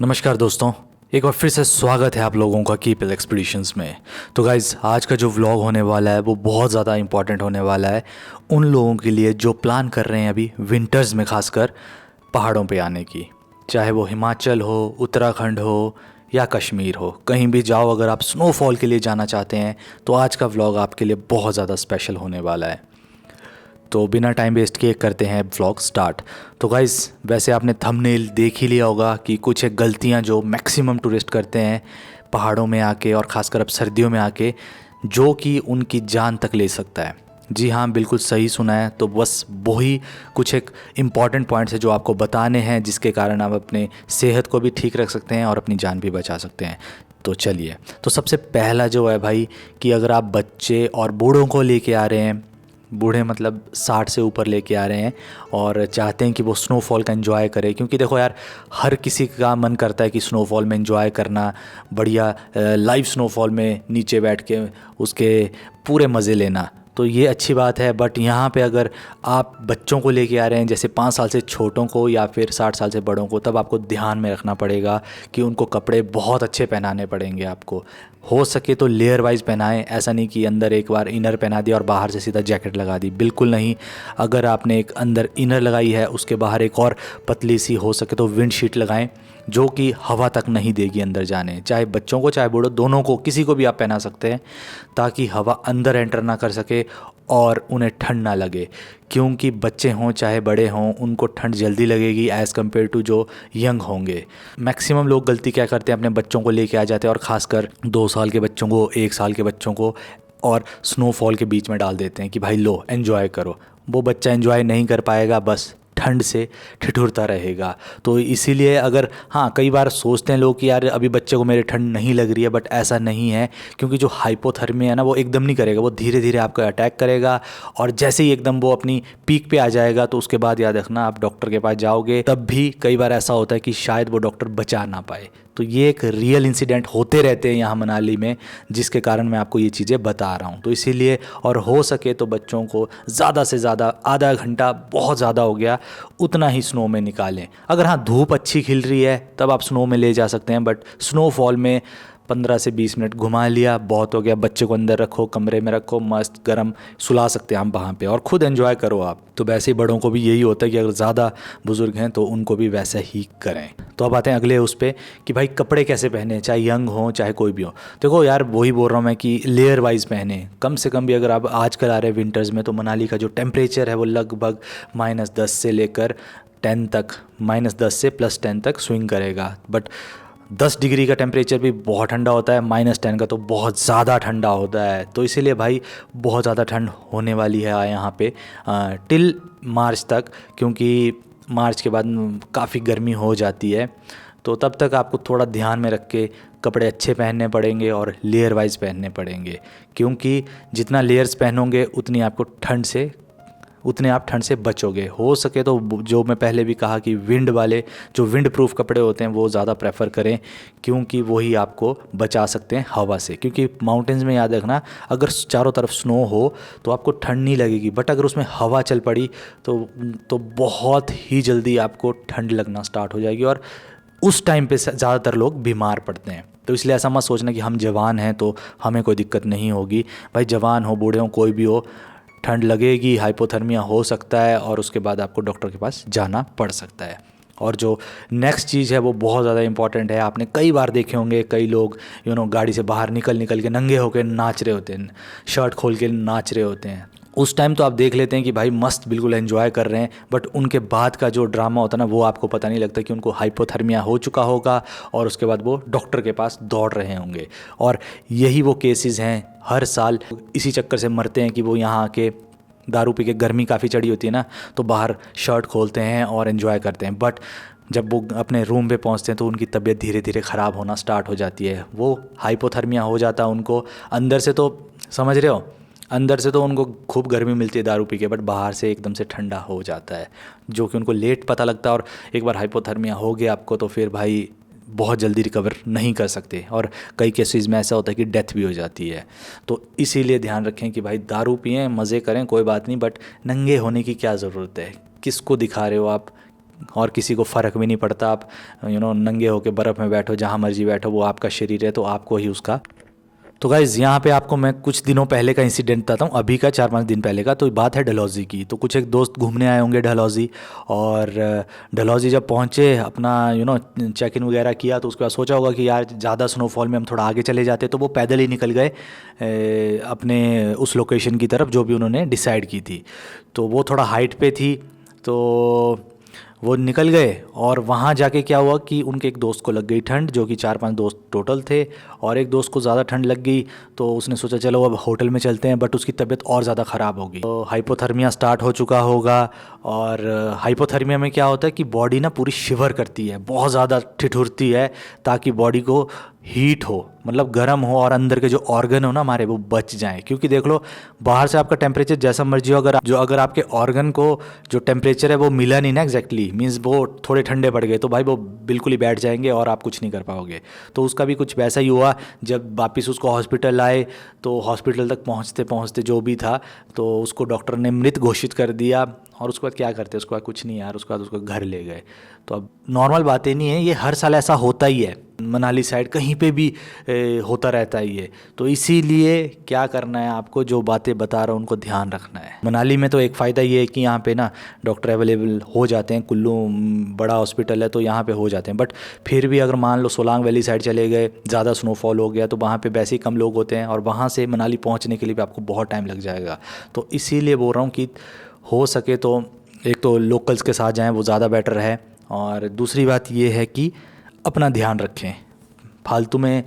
नमस्कार दोस्तों, एक बार फिर से स्वागत है आप लोगों का कीपल एक्सपीडिशंस में। तो गाइज़, आज का जो व्लॉग होने वाला है वो बहुत ज़्यादा इंपॉर्टेंट होने वाला है उन लोगों के लिए जो प्लान कर रहे हैं अभी विंटर्स में, खासकर पहाड़ों पे आने की। चाहे वो हिमाचल हो, उत्तराखंड हो या कश्मीर हो, कहीं भी जाओ, अगर आप स्नोफॉल के लिए जाना चाहते हैं तो आज का व्लॉग आपके लिए बहुत ज़्यादा स्पेशल होने वाला है। तो बिना टाइम वेस्ट किए करते हैं व्लॉग स्टार्ट। तो गाइज़, वैसे आपने थंबनेल देख ही लिया होगा कि कुछ एक गलतियां जो मैक्सिमम टूरिस्ट करते हैं पहाड़ों में आके, और ख़ासकर अब सर्दियों में आके, जो कि उनकी जान तक ले सकता है। जी हाँ, बिल्कुल सही सुना है। तो बस वही कुछ एक इम्पॉर्टेंट पॉइंट्स है जो आपको बताने हैं, जिसके कारण आप अपने सेहत को भी ठीक रख सकते हैं और अपनी जान भी बचा सकते हैं। तो चलिए, तो सबसे पहला जो है भाई, कि अगर आप बच्चे और बूढ़ों को लेके आ रहे हैं, बूढ़े मतलब 60 से ऊपर लेके आ रहे हैं और चाहते हैं कि वो स्नोफॉल का एंजॉय करें, क्योंकि देखो यार, हर किसी का मन करता है कि स्नोफॉल में एंजॉय करना, बढ़िया लाइव स्नोफॉल में नीचे बैठ के उसके पूरे मज़े लेना। तो ये अच्छी बात है। बट यहाँ पे अगर आप बच्चों को लेके आ रहे हैं, जैसे 5 साल से छोटों को या फिर 60 साल से बड़ों को, तब आपको ध्यान में रखना पड़ेगा कि उनको कपड़े बहुत अच्छे पहनाने पड़ेंगे। आपको हो सके तो लेयर वाइज पहनाएं। ऐसा नहीं कि अंदर एक बार इनर पहना दिया और बाहर से सीधा जैकेट लगा दी, बिल्कुल नहीं। अगर आपने एक अंदर इनर लगाई है, उसके बाहर एक और पतली सी, हो सके तो विंड शीट लगाएं, जो कि हवा तक नहीं देगी अंदर जाने। चाहे बच्चों को चाहे बूढ़ों, दोनों को, किसी को भी आप पहना सकते हैं, ताकि हवा अंदर एंटर ना कर सके और उन्हें ठंड ना लगे। क्योंकि बच्चे हों चाहे बड़े हों, उनको ठंड जल्दी लगेगी एज़ कम्पेयर टू जो यंग होंगे। मैक्सिमम लोग गलती क्या करते हैं, अपने बच्चों को लेके आ जाते हैं और ख़ासकर 2 साल के बच्चों को, 1 साल के बच्चों को, और स्नोफॉल के बीच में डाल देते हैं कि भाई लो एन्जॉय करो। वो बच्चा एन्जॉय नहीं कर पाएगा, बस ठंड से ठिठुरता रहेगा। तो इसीलिए अगर, हाँ, कई बार सोचते हैं लोग कि यार अभी बच्चे को मेरे ठंड नहीं लग रही है, बट ऐसा नहीं है। क्योंकि जो हाइपोथर्मिया है ना, वो एकदम नहीं करेगा, वो धीरे धीरे आपको अटैक करेगा। और जैसे ही एकदम वो अपनी पीक पे आ जाएगा, तो उसके बाद याद रखना, आप डॉक्टर के पास जाओगे, तब भी कई बार ऐसा होता है कि शायद वो डॉक्टर बचा ना पाए। तो ये एक रियल इंसिडेंट होते रहते हैं यहाँ मनाली में, जिसके कारण मैं आपको ये चीज़ें बता रहा हूँ। तो इसीलिए, और हो सके तो बच्चों को ज़्यादा से ज़्यादा आधा घंटा, बहुत ज़्यादा हो गया, उतना ही स्नो में निकालें। अगर हाँ, धूप अच्छी खिल रही है तब आप स्नो में ले जा सकते हैं, बट स्नोफॉल में 15 से 20 मिनट घुमा लिया, बहुत हो गया। बच्चे को अंदर रखो, कमरे में रखो, मस्त गरम सुला सकते हैं हम वहाँ पे, और ख़ुद एंजॉय करो आप। तो वैसे ही बड़ों को भी यही होता है कि अगर ज़्यादा बुज़ुर्ग हैं तो उनको भी वैसा ही करें। तो अब आते हैं अगले उस पर, कि भाई कपड़े कैसे पहने, चाहे यंग हो चाहे कोई भी हो। देखो यार, वही बोल रहा हूँ मैं कि लेयर वाइज पहने। कम से कम भी अगर आप आजकल आ रहे हैं विंटर्स में, तो मनाली का जो टेम्परेचर है वो लगभग -10 से लेकर 10 तक, -10 से +10 तक स्विंग करेगा। बट 10 डिग्री का टेम्परेचर भी बहुत ठंडा होता है, -10 का तो बहुत ज़्यादा ठंडा होता है। तो इसीलिए भाई, बहुत ज़्यादा ठंड होने वाली है यहाँ पे टिल मार्च तक, क्योंकि मार्च के बाद काफ़ी गर्मी हो जाती है। तो तब तक आपको थोड़ा ध्यान में रख के कपड़े अच्छे पहनने पड़ेंगे और लेयर वाइज पहनने पड़ेंगे, क्योंकि जितना लेयर्स पहनोगे उतने आप ठंड से बचोगे। हो सके तो जो मैं पहले भी कहा कि विंड वाले, जो विंड प्रूफ कपड़े होते हैं, वो ज़्यादा प्रेफर करें, क्योंकि वही आपको बचा सकते हैं हवा से। क्योंकि माउंटेन्स में याद रखना, अगर चारों तरफ स्नो हो तो आपको ठंड नहीं लगेगी, बट अगर उसमें हवा चल पड़ी तो बहुत ही जल्दी आपको ठंड लगना स्टार्ट हो जाएगी, और उस टाइम पे ज़्यादातर लोग बीमार पड़ते हैं। तो इसलिए ऐसा मत सोचना कि हम जवान हैं तो हमें कोई दिक्कत नहीं होगी। भाई, जवान हो, बूढ़े हो, कोई भी हो, ठंड लगेगी, हाइपोथर्मिया हो सकता है, और उसके बाद आपको डॉक्टर के पास जाना पड़ सकता है। और जो नेक्स्ट चीज़ है वो बहुत ज़्यादा इंपॉर्टेंट है। आपने कई बार देखे होंगे, कई लोग गाड़ी से बाहर निकल के नंगे होकर नाच रहे होते हैं, शर्ट खोल के नाच रहे होते हैं। उस टाइम तो आप देख लेते हैं कि भाई मस्त बिल्कुल एंजॉय कर रहे हैं, बट उनके बाद का जो ड्रामा होता है ना, वो आपको पता नहीं लगता कि उनको हाइपोथर्मिया हो चुका होगा, और उसके बाद वो डॉक्टर के पास दौड़ रहे होंगे। और यही वो केसेस हैं, हर साल इसी चक्कर से मरते हैं कि वो यहाँ आके दारू पी के, गर्मी काफ़ी चढ़ी होती है ना, तो बाहर शर्ट खोलते हैं और एंजॉय करते हैं, बट जब वो अपने रूम पे पहुंचते हैं तो उनकी तबीयत धीरे धीरे ख़राब होना स्टार्ट हो जाती है। वो हाइपोथर्मिया हो जाता है उनको अंदर से, तो समझ रहे हो, अंदर से तो उनको खूब गर्मी मिलती है दारू पी के, बट बाहर से एकदम से ठंडा हो जाता है, जो कि उनको लेट पता लगता है। और एक बार हाइपोथर्मिया हो गया आपको, तो फिर भाई बहुत जल्दी रिकवर नहीं कर सकते, और कई केसेस में ऐसा होता है कि डेथ भी हो जाती है। तो इसीलिए ध्यान रखें कि भाई दारू पिएं, मज़े करें, कोई बात नहीं, बट नंगे होने की क्या ज़रूरत है, किसको दिखा रहे हो आप, और किसी को फ़र्क भी नहीं पड़ता। आप नंगे होके बर्फ़ में बैठो, जहाँ मर्जी बैठो, वो आपका शरीर है तो आपको ही उसका। तो गाइज़ यहाँ पे आपको मैं कुछ दिनों पहले का इंसिडेंट बताता हूँ, अभी का 4-5 दिन पहले का। तो बात है डलहौज़ी की। तो कुछ एक दोस्त घूमने आए होंगे डलहौज़ी, और डलहौज़ी जब पहुँचे, अपना चेक इन वगैरह किया, तो उसके बाद सोचा होगा कि यार ज़्यादा स्नोफॉल में हम थोड़ा आगे चले जाते। तो वो पैदल ही निकल गए अपने उस लोकेशन की तरफ जो भी उन्होंने डिसाइड की थी। तो वो थोड़ा हाइट पे थी, तो वो निकल गए। और वहाँ जाके क्या हुआ कि उनके एक दोस्त को लग गई ठंड, जो कि 4-5 दोस्त टोटल थे, और एक दोस्त को ज़्यादा ठंड लग गई। तो उसने सोचा चलो अब होटल में चलते हैं, बट उसकी तबीयत और ज़्यादा ख़राब होगी। तो हाइपोथर्मिया स्टार्ट हो चुका होगा। और हाइपोथर्मिया में क्या होता है कि बॉडी ना पूरी शिवर करती है, बहुत ज़्यादा ठिठुरती है, ताकि बॉडी को हीट हो, मतलब गर्म हो, और अंदर के जो ऑर्गन हो ना हमारे, वो बच जाएं। क्योंकि देख लो, बाहर से आपका टेम्परेचर जैसा मर्जी हो, अगर आपके ऑर्गन को जो टेम्परेचर है वो मिला नहीं ना एग्जैक्टली, मीन्स वो थोड़े ठंडे पड़ गए, तो भाई वो बिल्कुल ही बैठ जाएंगे और आप कुछ नहीं कर पाओगे। तो उसका भी कुछ वैसा ही हुआ। जब वापस उसको हॉस्पिटल आए, तो हॉस्पिटल तक पहुँचते पहुँचते जो भी था, तो उसको डॉक्टर ने मृत घोषित कर दिया। और उसके बाद क्या करते, उसके बाद कुछ नहीं यार, उसके बाद उसको घर ले गए। तो अब नॉर्मल बातें नहीं है, ये हर साल ऐसा होता ही है, मनाली साइड कहीं पे भी होता रहता है ये। तो इसीलिए क्या करना है आपको, जो बातें बता रहा हूँ उनको ध्यान रखना है। मनाली में तो एक फ़ायदा ये है कि यहाँ पे ना डॉक्टर अवेलेबल हो जाते हैं, कुल्लू बड़ा हॉस्पिटल है तो यहाँ पे हो जाते हैं। बट फिर भी अगर मान लो सोलांग वैली साइड चले गए, ज़्यादा स्नोफॉल हो गया, तो वहाँ पे वैसे ही कम लोग होते हैं, और वहाँ से मनाली पहुँचने के लिए भी आपको बहुत टाइम लग जाएगा। तो इसीलिए बोल रहा हूँ कि हो सके तो एक तो लोकल्स के साथ जाएँ, वो ज़्यादा बेटर है। और दूसरी बात ये है कि अपना ध्यान रखें, फालतू में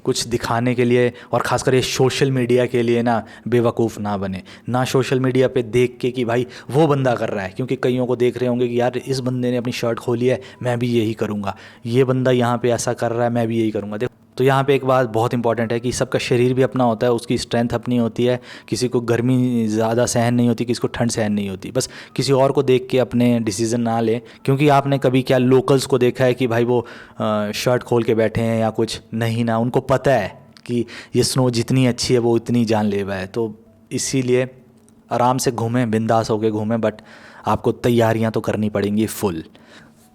कुछ दिखाने के लिए, और ख़ासकर ये सोशल मीडिया के लिए ना बेवकूफ़ ना बने। ना सोशल मीडिया पे देख के कि भाई वो बंदा कर रहा है, क्योंकि कईयों को देख रहे होंगे कि यार इस बंदे ने अपनी शर्ट खोली है, मैं भी यही करूँगा, ये बंदा यहाँ पे ऐसा कर रहा है, मैं भी यही करूँगा। तो यहाँ पे एक बात बहुत इंपॉर्टेंट है कि सबका शरीर भी अपना होता है, उसकी स्ट्रेंथ अपनी होती है। किसी को गर्मी ज़्यादा सहन नहीं होती, किसी को ठंड सहन नहीं होती। बस किसी और को देख के अपने डिसीज़न ना ले, क्योंकि आपने कभी क्या लोकल्स को देखा है कि भाई वो शर्ट खोल के बैठे हैं या कुछ नहीं, ना उनको पता है कि ये स्नो जितनी अच्छी है वो इतनी जानलेवा है। तो इसीलिए आराम से घूमें, बिंदास होके घूमें, बट आपको तैयारियां तो करनी पड़ेंगी फुल।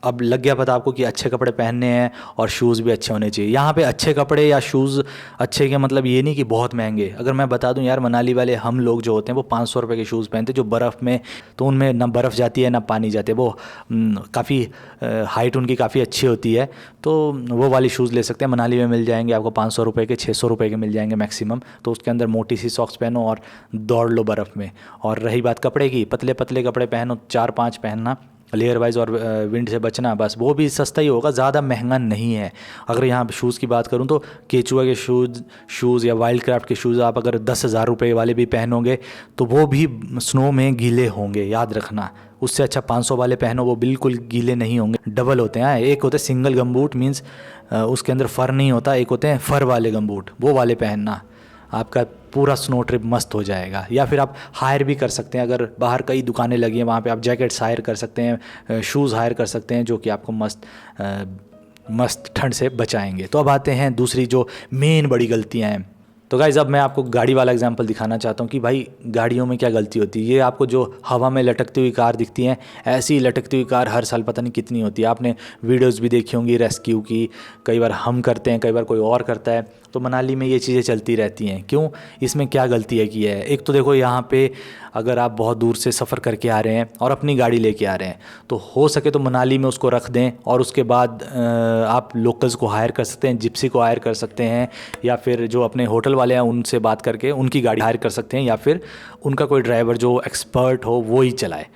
अब लग गया पता आपको कि अच्छे कपड़े पहनने हैं और शूज़ भी अच्छे होने चाहिए। यहाँ पे अच्छे कपड़े या शूज़ अच्छे के मतलब ये नहीं कि बहुत महंगे। अगर मैं बता दूँ यार, मनाली वाले हम लोग जो होते हैं वो 500 रुपये के शूज़ पहनते हैं, जो बर्फ़ में, तो उनमें ना बर्फ़ जाती है ना पानी जाते, वो काफ़ी हाइट उनकी काफ़ी अच्छी होती है। तो वो वाली शूज़ ले सकते हैं, मनाली में मिल जाएंगे आपको 500 रुपये के, 600 रुपये के मिल जाएंगे मैक्सिमम। तो उसके अंदर मोटी सी सॉक्स पहनो और दौड़ लो बर्फ़ में। और रही बात कपड़े की, पतले पतले कपड़े पहनो, 4-5 पहनना, लेयर वाइज, और विंड से बचना, बस वो भी सस्ता ही होगा, ज़्यादा महंगा नहीं है। अगर यहाँ शूज़ की बात करूँ तो केचुआ के शूज़ या वाइल्ड क्राफ्ट के शूज़ आप अगर 10,000 रुपये वाले भी पहनोगे तो वो भी स्नो में गीले होंगे, याद रखना। उससे अच्छा 500 वाले पहनो, वो बिल्कुल गीले नहीं होंगे। डबल होते हैं, एक होते हैं सिंगल गमबूट, मीन्स उसके अंदर फ़र नहीं होता, एक होते हैं फ़र वाले गमबूट, वो वाले पहनना, आपका पूरा स्नो ट्रिप मस्त हो जाएगा। या फिर आप हायर भी कर सकते हैं, अगर बाहर कई दुकानें लगी हैं वहाँ पे आप जैकेट्स हायर कर सकते हैं, शूज़ हायर कर सकते हैं, जो कि आपको मस्त ठंड से बचाएंगे। तो अब आते हैं दूसरी जो मेन बड़ी गलतियाँ हैं। तो गाइज़ अब मैं आपको गाड़ी वाला एग्जांपल दिखाना चाहता हूँ कि भाई गाड़ियों में क्या गलती होती है। ये आपको जो हवा में लटकती हुई कार दिखती हैं, ऐसी लटकती हुई कार हर साल पता नहीं कितनी होती है। आपने वीडियोस भी देखी होंगी रेस्क्यू की, कई बार हम करते हैं, कई बार कोई और करता है। तो मनाली में ये चीज़ें चलती रहती हैं। क्यों, इसमें क्या गलती है की है? एक तो देखो, यहाँ पे अगर आप बहुत दूर से सफ़र करके आ रहे हैं और अपनी गाड़ी लेके आ रहे हैं, तो हो सके तो मनाली में उसको रख दें, और उसके बाद आप लोकल्स को हायर कर सकते हैं, जिप्सी को हायर कर सकते हैं, या फिर जो अपने होटल वाले हैं उनसे बात करके उनकी गाड़ी हायर कर सकते हैं, या फिर उनका कोई ड्राइवर जो एक्सपर्ट हो वो ही चलाए।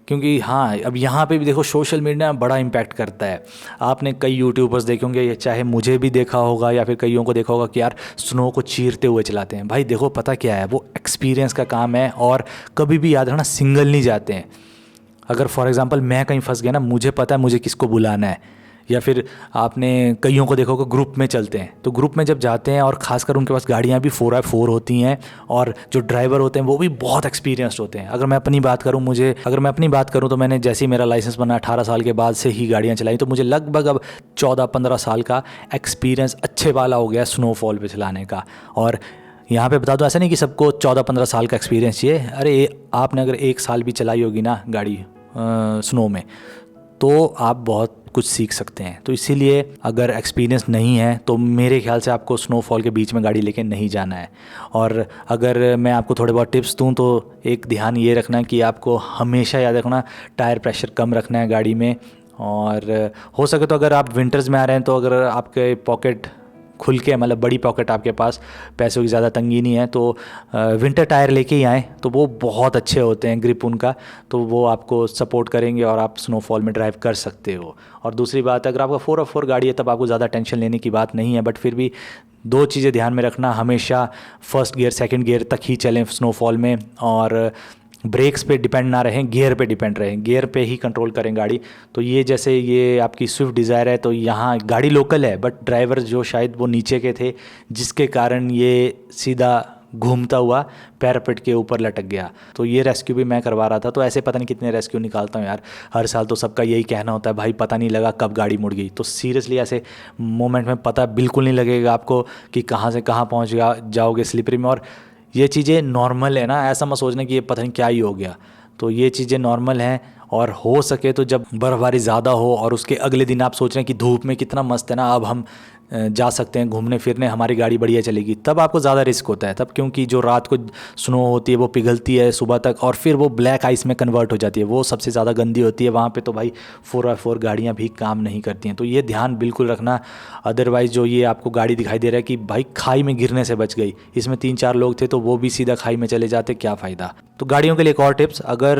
क्योंकि हाँ, अब यहाँ पे भी देखो सोशल मीडिया बड़ा इम्पैक्ट करता है। आपने कई यूट्यूबर्स देखे होंगे, चाहे मुझे भी देखा होगा या फिर कईयों को देखा होगा कि यार स्नो को चीरते हुए चलाते हैं। भाई देखो पता क्या है, वो एक्सपीरियंस का काम है, और कभी भी याद रखना सिंगल नहीं जाते हैं। अगर फॉर एग्जांपल मैं कहीं फंस गया ना, मुझे पता है मुझे किसको बुलाना है। या फिर आपने कईयों को देखोगे ग्रुप में चलते हैं, तो ग्रुप में जब जाते हैं और ख़ासकर उनके पास गाड़ियाँ भी 4x4 होती हैं, और जो ड्राइवर होते हैं वो भी बहुत एक्सपीरियंस्ड होते हैं। अगर मैं अपनी बात करूँ तो मैंने जैसे ही मेरा लाइसेंस बना 18 साल के बाद से ही गाड़ियाँ चलाई, तो मुझे लगभग अब 14-15 साल का एक्सपीरियंस अच्छे वाला हो गया स्नोफॉल पे चलाने का। और यहाँ पे बता दूँ, ऐसा नहीं कि सबको 14-15 साल का एक्सपीरियंस चाहिए। अरे आपने अगर 1 साल भी चलाई होगी ना गाड़ी स्नो में, तो आप बहुत कुछ सीख सकते हैं। तो इसीलिए अगर एक्सपीरियंस नहीं है तो मेरे ख्याल से आपको स्नोफॉल के बीच में गाड़ी लेके नहीं जाना है। और अगर मैं आपको थोड़े बहुत टिप्स दूं तो एक ध्यान ये रखना है कि आपको हमेशा याद रखना टायर प्रेशर कम रखना है गाड़ी में। और हो सके तो अगर आप विंटर्स में आ रहे हैं तो अगर आपके पॉकेट खुल के मतलब बड़ी पॉकेट आपके पास, पैसों की ज़्यादा तंगी नहीं है, तो विंटर टायर लेके ही आएँ तो वो बहुत अच्छे होते हैं, ग्रिप उनका, तो वो आपको सपोर्ट करेंगे और आप स्नोफॉल में ड्राइव कर सकते हो। और दूसरी बात, अगर आपका 4x4 गाड़ी है तब आपको ज़्यादा टेंशन लेने की बात नहीं है, बट फिर भी दो चीज़ें ध्यान में रखना, हमेशा फर्स्ट गियर सेकंड गियर तक ही चलें स्नोफॉल में, और ब्रेक्स पे डिपेंड ना रहें, गियर पे डिपेंड रहें, गियर पे ही कंट्रोल करें गाड़ी। तो ये जैसे ये आपकी स्विफ्ट डिज़ायर है तो यहाँ गाड़ी लोकल है बट ड्राइवर जो शायद वो नीचे के थे, जिसके कारण ये सीधा घूमता हुआ पैरापेट के ऊपर लटक गया। तो ये रेस्क्यू भी मैं करवा रहा था। तो ऐसे पता नहीं कितने रेस्क्यू निकालता हूँ यार हर साल, तो सबका यही कहना होता है भाई पता नहीं लगा कब गाड़ी मुड़ गई। तो सीरियसली ऐसे मोमेंट में पता बिल्कुल नहीं लगेगा आपको कि कहाँ से कहाँ पहुँच जाओगे स्लिपरी में। और ये चीज़ें नॉर्मल है ना, ऐसा मत सोचना कि ये पता नहीं क्या ही हो गया। तो ये चीज़ें नॉर्मल हैं। और हो सके तो जब बर्फ़बारी ज़्यादा हो और उसके अगले दिन आप सोच रहे हैं कि धूप में कितना मस्त है ना, अब हम जा सकते हैं घूमने फिरने, हमारी गाड़ी बढ़िया चलेगी, तब आपको ज़्यादा रिस्क होता है तब, क्योंकि जो रात को स्नो होती है वो पिघलती है सुबह तक और फिर वो ब्लैक आइस में कन्वर्ट हो जाती है, वो सबसे ज़्यादा गंदी होती है। वहाँ पे तो भाई 4x4 गाड़ियाँ भी काम नहीं करती हैं। तो ये ध्यान बिल्कुल रखना। अदरवाइज़ जो ये आपको गाड़ी दिखाई दे रहा है कि भाई खाई में गिरने से बच गई, इसमें 3-4 लोग थे तो वो भी सीधा खाई में चले जाते, क्या फ़ायदा। तो गाड़ियों के लिए एक और टिप्स, अगर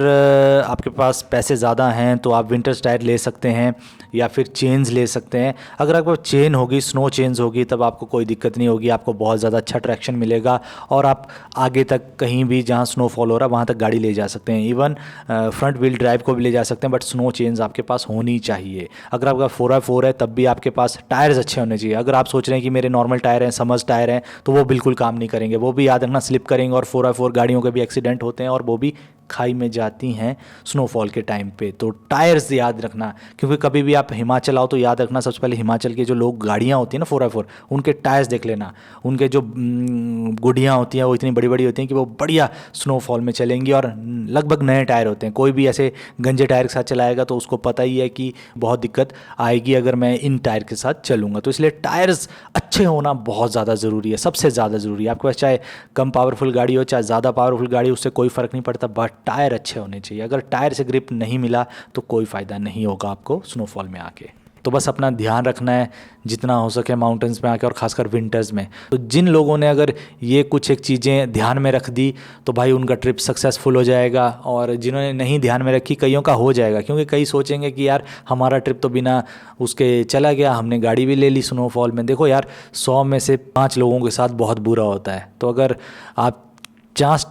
आपके पास पैसे ज़्यादा हैं तो आप विंटर्स टायर ले सकते हैं या फिर चेन्स ले सकते हैं। अगर आपको चेन होगी, स्नो चेन्स होगी, तब आपको कोई दिक्कत नहीं होगी, आपको बहुत ज़्यादा अच्छा ट्रैक्शन मिलेगा और आप आगे तक कहीं भी जहाँ स्नोफॉल हो रहा है वहाँ तक गाड़ी ले जा सकते हैं। इवन फ्रंट व्हील ड्राइव को भी ले जा सकते हैं, बट स्नो चेन्स आपके पास होनी चाहिए। अगर आपका 4x4 है तब भी आपके पास टायर्स अच्छे होने चाहिए। अगर आप सोच रहे हैं कि मेरे नॉर्मल टायर हैं, समर्स टायर हैं, तो वो बिल्कुल काम नहीं करेंगे, वो भी याद रखना स्लिप करेंगे। और 4x4 गाड़ियों के भी एक्सीडेंट होते हैं और वो भी खाई में जाती हैं स्नोफॉल के टाइम पे। तो टायर्स याद रखना, क्योंकि कभी भी आप हिमाचल आओ तो याद रखना सबसे पहले हिमाचल के जो लोग गाड़ियाँ होती हैं ना 4x4, उनके टायर्स देख लेना। उनके जो गुड़ियाँ होती हैं वो इतनी बड़ी बड़ी होती हैं कि वो बढ़िया स्नोफॉल में चलेंगी और लगभग नए टायर होते हैं। कोई भी ऐसे गंजे टायर के साथ चलाएगा तो उसको पता ही है कि बहुत दिक्कत आएगी अगर मैं इन टायर के साथ चलूँगा। तो इसलिए टायर्स अच्छे होना बहुत ज़्यादा ज़रूरी है, सबसे ज़्यादा ज़रूरी है। आपके पास चाहे कम पावरफुल गाड़ी हो चाहे ज़्यादा पावरफुल गाड़ी, उससे कोई फ़र्क नहीं पड़ता, बट टायर अच्छे होने चाहिए। अगर टायर से ग्रिप नहीं मिला तो कोई फ़ायदा नहीं होगा आपको स्नोफॉल में आके। तो बस अपना ध्यान रखना है जितना हो सके माउंटेन्स में आके, और ख़ासकर विंटर्स में। तो जिन लोगों ने अगर ये कुछ एक चीज़ें ध्यान में रख दी तो भाई उनका ट्रिप सक्सेसफुल हो जाएगा, और जिन्होंने नहीं ध्यान में रखी कईयों का हो जाएगा, क्योंकि कई सोचेंगे कि यार हमारा ट्रिप तो बिना उसके चला गया, हमने गाड़ी भी ले ली स्नोफॉल में। देखो यार 100 में से 5 लोगों के साथ बहुत बुरा होता है। तो अगर आप चांस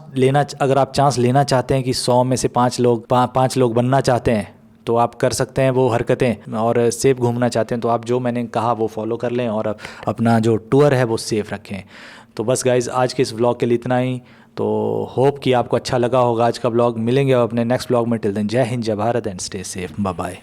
लेना चाहते हैं कि 100 में से 5 लोग बनना चाहते हैं तो आप कर सकते हैं वो हरकतें, और सेफ घूमना चाहते हैं तो आप जो मैंने कहा वो फॉलो कर लें और अपना जो टूर है वो सेफ रखें। तो बस गाइज़ आज के इस व्लॉग के लिए इतना ही। तो होप कि आपको अच्छा लगा होगा आज का व्लॉग। मिलेंगे अब अपने नेक्स्ट व्लॉग में। टिल देन जय हिंद, जय Bharat and stay safe, bye bye.